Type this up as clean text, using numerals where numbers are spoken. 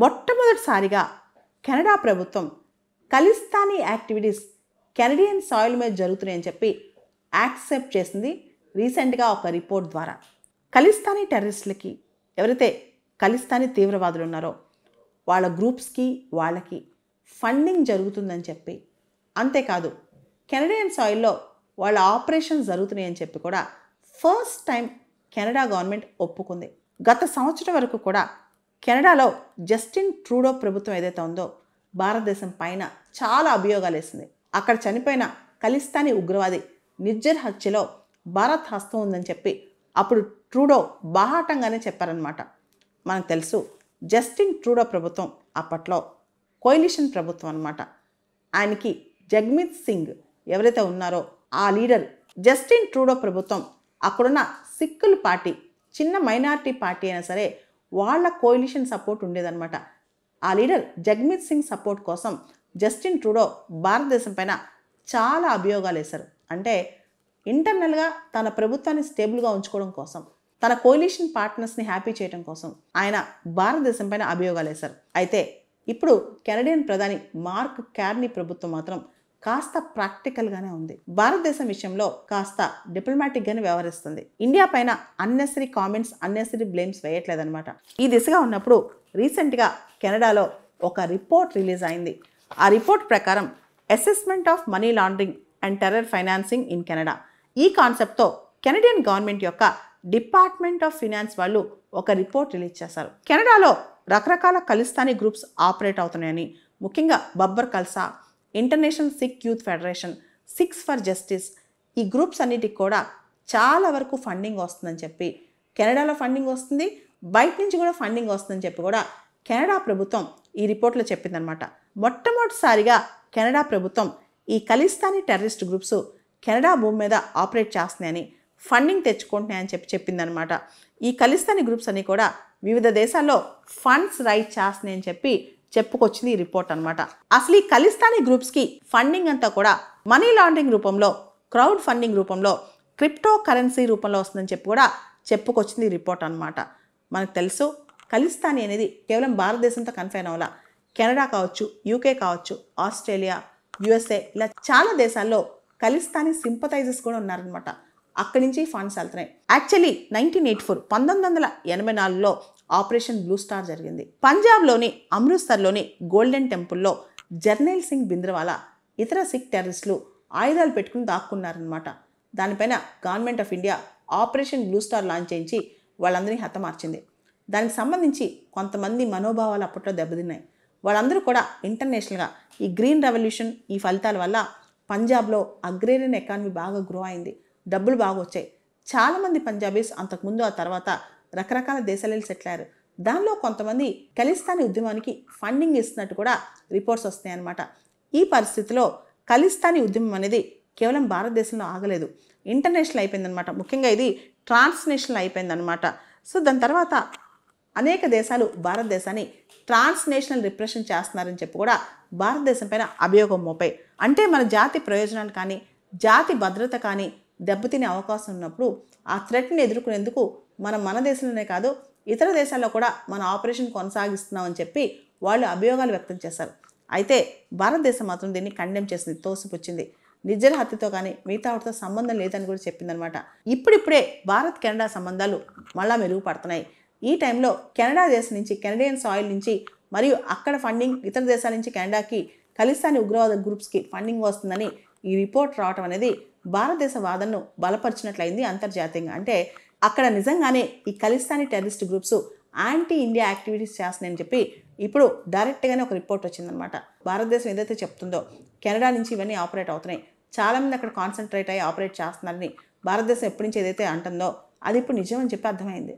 మొట్టమొదటిసారిగా కెనడా ప్రభుత్వం Khalistani activities Canadian soil మీద జరుగుతున్నాయని చెప్పి యాక్సెప్ట్ చేసింది రీసెంట్గా ఒక రిపోర్ట్ ద్వారా. ఖలిస్తానీ టెర్రరిస్టులకి, ఎవరైతే ఖలిస్తానీ తీవ్రవాదులు ఉన్నారో వాళ్ళ గ్రూప్స్కి వాళ్ళకి ఫండింగ్ జరుగుతుందని చెప్పి, అంతేకాదు కెనడియన్ సాయిల్లో వాళ్ళ ఆపరేషన్స్ జరుగుతున్నాయని చెప్పి కూడా ఫస్ట్ టైం కెనడా గవర్నమెంట్ ఒప్పుకుంది. గత సంవత్సరం వరకు కూడా కెనడాలో జస్టిన్ ట్రూడో ప్రభుత్వం ఏదైతే ఉందో భారతదేశం పైన చాలా అభియోగాలు వేసింది. అక్కడ చనిపోయిన ఖలిస్తానీ ఉగ్రవాది నిర్జర్ హత్యలో భారత్ హస్తం ఉందని చెప్పి అప్పుడు ట్రూడో బాహాటంగానే చెప్పారనమాట. మనకు తెలుసు జస్టిన్ ట్రూడో ప్రభుత్వం అప్పట్లో కోయిలిషన్ ప్రభుత్వం అనమాట. ఆయనకి జగ్మిత్ సింగ్ ఎవరైతే ఉన్నారో ఆ లీడర్, జస్టిన్ ట్రూడో ప్రభుత్వం అక్కడున్న సిక్కుల పార్టీ, చిన్న మైనారిటీ పార్టీ అయినా సరే వాళ్ళ కోయిలిషన్ సపోర్ట్ ఉండేదన్నమాట. ఆ లీడర్ జగ్మిత్ సింగ్ సపోర్ట్ కోసం జస్టిన్ ట్రూడో భారతదేశం పైన చాలా అభియోగాలు వేశారు. అంటే ఇంటర్నల్గా తన ప్రభుత్వాన్ని స్టేబుల్గా ఉంచుకోవడం కోసం, తన కోయిలిషన్ పార్ట్నర్స్ని హ్యాపీ చేయడం కోసం ఆయన భారతదేశం పైన అభియోగాలు వేశారు. అయితే ఇప్పుడు కెనడియన్ ప్రధాని మార్క్ కార్నీ ప్రభుత్వం మాత్రం కాస్త ప్రాక్టికల్గానే ఉంది. భారతదేశం విషయంలో కాస్త డిప్లొమాటిక్గానే వ్యవహరిస్తుంది. ఇండియా పైన అన్నెసరీ కామెంట్స్, అన్నెసరీ బ్లేమ్స్ వేయట్లేదన్నమాట. ఈ దిశగా ఉన్నప్పుడు రీసెంట్గా కెనడాలో ఒక రిపోర్ట్ రిలీజ్ అయింది. ఆ రిపోర్ట్ ప్రకారం assessment of money laundering and terror financing in Canada, ఈ కాన్సెప్ట్తో కెనడియన్ గవర్నమెంట్ యొక్క డిపార్ట్మెంట్ ఆఫ్ ఫినాన్స్ వాళ్ళు ఒక రిపోర్ట్ రిలీజ్ చేశారు. కెనడాలో రకరకాల ఖలిస్తానీ గ్రూప్స్ ఆపరేట్ అవుతున్నాయని, ముఖ్యంగా Babbar Khalsa, international Sikh youth federation, Sikhs for justice, ఈ గ్రూప్స్ అన్నిటికి కూడా చాలా వరకు ఫండింగ్ వస్తుందని చెప్పి, కెనడాలో ఫండింగ్ వస్తుంది, బయట నుంచి కూడా ఫండింగ్ వస్తుందని చెప్పి కూడా కెనడా ప్రభుత్వం ఈ రిపోర్ట్లో చెప్పిందనమాట. మొట్టమొదటిసారిగా కెనడా ప్రభుత్వం ఈ ఖలిస్తానీ టెర్రరిస్ట్ గ్రూప్స్ కెనడా భూమి మీద ఆపరేట్ చేస్తున్నాయని, ఫండింగ్ తెచ్చుకుంటున్నాయని చెప్పి చెప్పిందనమాట. ఈ ఖలిస్తానీ గ్రూప్స్ అన్నీ కూడా వివిధ దేశాల్లో ఫండ్స్ రైజ్ చేస్తున్నాయని చెప్పి చెప్పుకొచ్చింది ఈ రిపోర్ట్ అనమాట. అసలు ఈ ఖలిస్తానీ గ్రూప్స్కి ఫండింగ్ అంతా కూడా మనీ లాండరింగ్ రూపంలో, క్రౌడ్ ఫండింగ్ రూపంలో, క్రిప్టో కరెన్సీ రూపంలో వస్తుందని చెప్పి కూడా చెప్పుకొచ్చింది ఈ రిపోర్ట్ అనమాట. మనకు తెలుసు ఖలిస్తానీ అనేది కేవలం భారతదేశంతో కన్ఫైన్ అవ్వాల. కెనడా కావచ్చు, యూకే కావచ్చు, ఆస్ట్రేలియా, యుఎస్ఏ, ఇలా చాలా దేశాల్లో ఖలిస్తానీ సింపథైజర్స్ కూడా ఉన్నారనమాట. అక్కడి నుంచి ఫండ్స్ వెళ్తున్నాయి. యాక్చువల్లీ 1984లో ఆపరేషన్ బ్లూ స్టార్ జరిగింది. పంజాబ్లోని అమృత్సర్లోని గోల్డెన్ టెంపుల్లో జర్నైల్ సింగ్ భింద్రవాలా ఇతర సిక్ టెర్రరిస్టులు ఆయుధాలు పెట్టుకుని దాక్కున్నారనమాట. దానిపైన government of India operation blue star launch చేయించి వాళ్ళందరినీ హతమార్చింది. దానికి సంబంధించి కొంతమంది మనోభావాలు అప్పట్లో దెబ్బతిన్నాయి. వాళ్ళందరూ కూడా ఇంటర్నేషనల్గా ఈ గ్రీన్ రెవల్యూషన్, ఈ ఫలితాల వల్ల పంజాబ్లో అగ్రేరియన్ ఎకానమీ బాగా గ్రో అయింది, డబ్బులు బాగా వచ్చాయి. చాలామంది పంజాబీస్ అంతకుముందు ఆ తర్వాత రకరకాల దేశాలలో సెటిల్ అయ్యారు. దానిలో కొంతమంది ఖలిస్తానీ ఉద్యమానికి ఫండింగ్ ఇస్తున్నట్టు కూడా రిపోర్ట్స్ వస్తున్నాయన్నమాట. ఈ పరిస్థితిలో ఖలిస్తానీ ఉద్యమం అనేది కేవలం భారతదేశంలో ఆగలేదు, ఇంటర్నేషనల్ అయిపోయిందనమాట. ముఖ్యంగా ఇది ట్రాన్స్నేషనల్ అయిపోయిందనమాట. సో దాని తర్వాత అనేక దేశాలు భారతదేశాన్ని ట్రాన్స్నేషనల్ రిప్రెషన్ చేస్తున్నారని చెప్పి కూడా భారతదేశం పైన అభియోగం మోపాయి. అంటే మన జాతి ప్రయోజనాలు కానీ, జాతి భద్రత కానీ దెబ్బతినే అవకాశం ఉన్నప్పుడు ఆ థ్రెట్ని ఎదుర్కొనేందుకు మన దేశంలోనే కాదు ఇతర దేశాల్లో కూడా మన ఆపరేషన్ కొనసాగిస్తున్నామని చెప్పి వాళ్ళు అభియోగాలు వ్యక్తం చేశారు. అయితే భారతదేశం మాత్రం దీన్ని కండెమ్ చేసింది, తోసిపుచ్చింది. నిర్జర్ హత్యతో కానీ మిగతా వాటితో సంబంధం లేదని కూడా చెప్పిందనమాట. ఇప్పుడిప్పుడే భారత్ కెనడా సంబంధాలు మళ్ళా మెరుగుపడుతున్నాయి. ఈ టైంలో కెనడా దేశం నుంచి, కెనడియన్ సాయిల్ నుంచి మరియు అక్కడ ఫండింగ్ ఇతర దేశాల నుంచి కెనడాకి ఖలిస్తానీ ఉగ్రవాద గ్రూప్స్కి ఫండింగ్ వస్తుందని ఈ రిపోర్ట్ రావడం అనేది భారతదేశ వాదనను బలపరిచినట్లయింది అంతర్జాతీయంగా. అంటే అక్కడ నిజంగానే ఈ Khalistani terrorist groups anti India activities చేస్తున్నాయని చెప్పి ఇప్పుడు డైరెక్ట్గానే ఒక రిపోర్ట్ వచ్చిందనమాట. భారతదేశం ఏదైతే చెప్తుందో కెనడా నుంచి ఇవన్నీ ఆపరేట్ అవుతున్నాయి, చాలామంది అక్కడ కాన్సన్ట్రేట్ అయ్యి ఆపరేట్ చేస్తున్నారని భారతదేశం ఎప్పటి నుంచి ఏదైతే అంటుందో అది ఇప్పుడు నిజం అని చెప్పి అర్థమైంది.